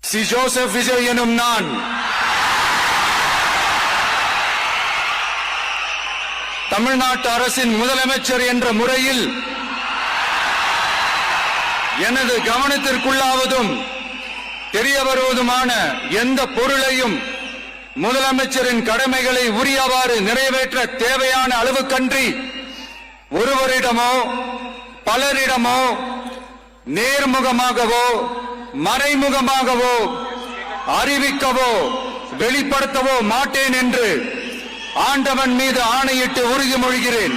C Joseph Vijay எனும் நான் தமிழ்நாட்டு அரசின் முதலமைச்சர் என்ற முறையில் எனது கவனத்திற்குள்ளாவதும் தெரிய வருவதுமான எந்த பொருளையும் முதலமைச்சரின் கடமைகளை உரியவாறு நிறைவேற்ற தேவையான அளவுக்கன்றி ஒருவரிடமோ பலரிடமோ நேர்முகமாகவோ மறைமுகமாகவோ அறிவிக்கவோ வெளிப்படுத்தவோ மாட்டேன் என்று ஆண்டவன் மீது ஆணையிட்டு உறுதிமொழிகிறேன்.